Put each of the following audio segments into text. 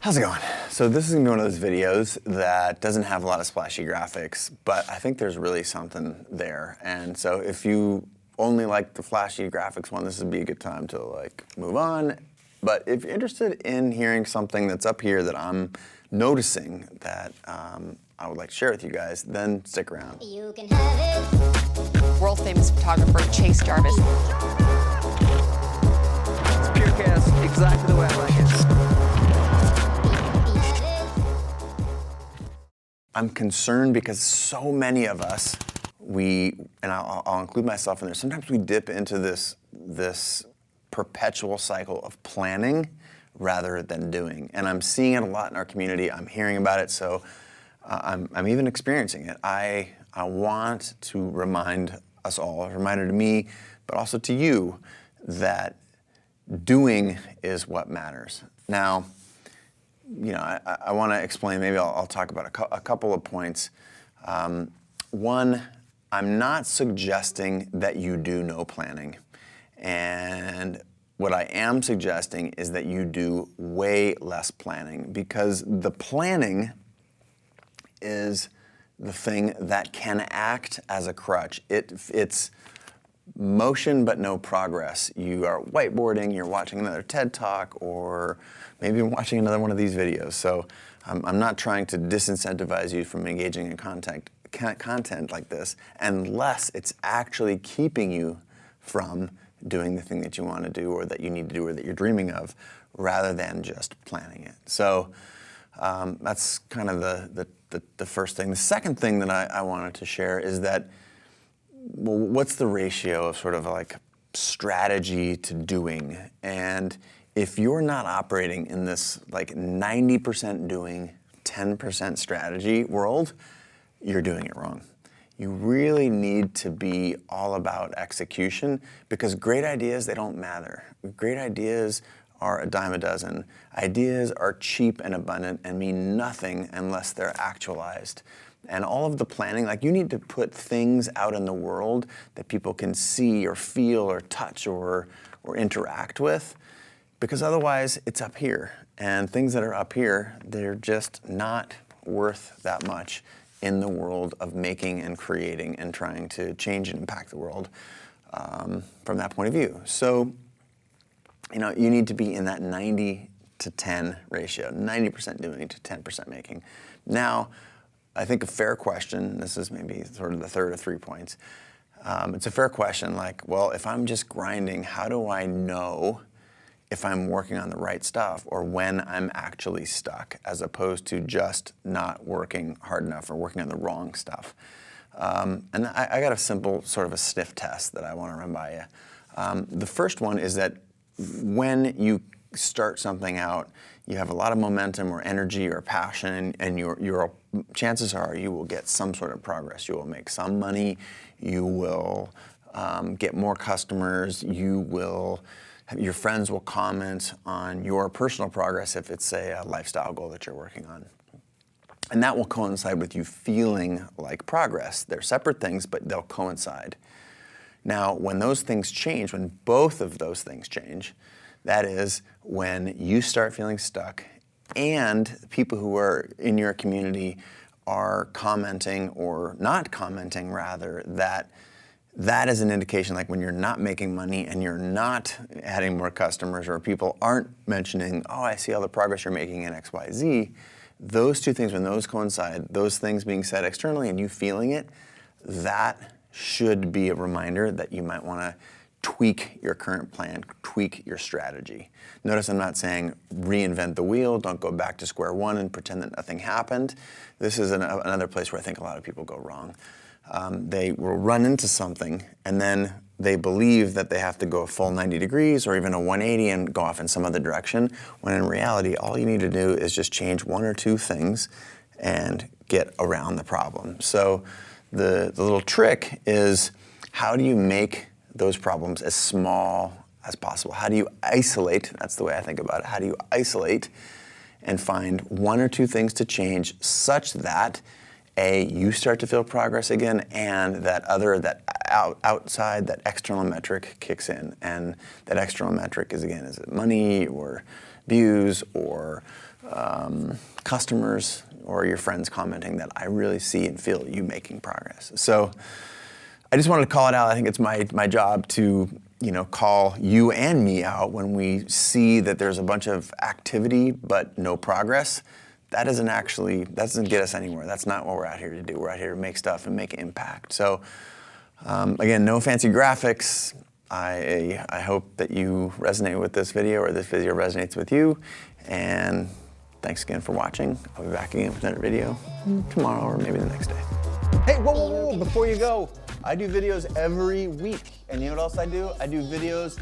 How's it going? So this is gonna be one of those videos that doesn't have a lot of splashy graphics, but I think there's really something there. And so if you only like the flashy graphics one, this would be a good time to like move on. But if you're interested in hearing something that's up here that I'm noticing that I would like to share with you guys, then stick around. You can have it. World famous photographer Chase Jarvis. It's pure chaos, exactly the way I like it. I'm concerned because so many of us, and I'll include myself in there, sometimes we dip into this perpetual cycle of planning rather than doing. And I'm seeing it a lot in our community. I'm hearing about it, so I'm even experiencing it. I want to remind us all, a reminder to me, but also to you, that doing is what matters. Now, I want to explain, maybe I'll talk about a couple of points. One, I'm not suggesting that you do no planning. And what I am suggesting is that you do way less planning, because the planning is the thing that can act as a crutch. It's motion but no progress. You are whiteboarding, you're watching another TED Talk, or maybe you're watching another one of these videos. So I'm not trying to disincentivize you from engaging in content like this, unless it's actually keeping you from doing the thing that you want to do, or that you need to do, or that you're dreaming of, rather than just planning it. So that's kind of the first thing. The second thing that I wanted to share is that, well, what's the ratio of sort of like strategy to doing? And if you're not operating in this like 90% doing, 10% strategy world, you're doing it wrong. You really need to be all about execution, because great ideas, they don't matter. Great ideas are a dime a dozen. Ideas are cheap and abundant and mean nothing unless they're actualized. And all of the planning, like, you need to put things out in the world that people can see or feel or touch or interact with, because otherwise it's up here. And things that are up here, they're just not worth that much in the world of making and creating and trying to change and impact the world from that point of view. So, you need to be in that 90 to 10 ratio, 90% doing to 10% making. Now, I think a fair question, this is maybe sort of the third of 3 points. It's a fair question, like, well, if I'm just grinding, how do I know if I'm working on the right stuff, or when I'm actually stuck, as opposed to just not working hard enough or working on the wrong stuff? And I got a simple sort of a sniff test that I want to run by you. The first one is that when you start something out, you have a lot of momentum or energy or passion, and your chances are you will get some sort of progress. You will make some money, you will get more customers, your friends will comment on your personal progress if it's, say, a lifestyle goal that you're working on. And that will coincide with you feeling like progress. They're separate things, but they'll coincide. Now, when those things change, when both of those things change, that is when you start feeling stuck, and people who are in your community are commenting, or not commenting rather, that is an indication, like when you're not making money and you're not adding more customers, or people aren't mentioning, oh, I see all the progress you're making in X, Y, Z. Those two things, when those coincide, those things being said externally and you feeling it, that should be a reminder that you might want to tweak your current plan, tweak your strategy. Notice I'm not saying reinvent the wheel, don't go back to square one and pretend that nothing happened. This is another place where I think a lot of people go wrong. They will run into something, and then they believe that they have to go a full 90 degrees or even a 180 and go off in some other direction, when in reality, all you need to do is just change one or two things and get around the problem. So the little trick is, how do you make those problems as small as possible? How do you isolate? That's the way I think about it. How do you isolate and find one or two things to change, such that you start to feel progress again, and that outside, that external metric kicks in. And that external metric is, again, is it money or views or customers or your friends commenting that I really see and feel you making progress. So I just wanted to call it out. I think it's my job to call you and me out when we see that there's a bunch of activity but no progress. That doesn't get us anywhere. That's not what we're out here to do. We're out here to make stuff and make impact. So again, no fancy graphics. I hope that you resonate with this video or this video resonates with you. And thanks again for watching. I'll be back again with another video tomorrow or maybe the next day. Hey, whoa, before you go, I do videos every week. And you know what else I do? I do videos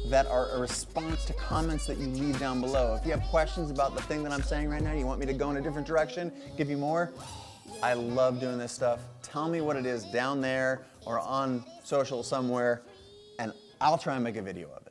that are a response to comments that you leave down below. If you have questions about the thing that I'm saying right now, you want me to go in a different direction, give you more, I love doing this stuff. Tell me what it is down there or on social somewhere, and I'll try and make a video of it.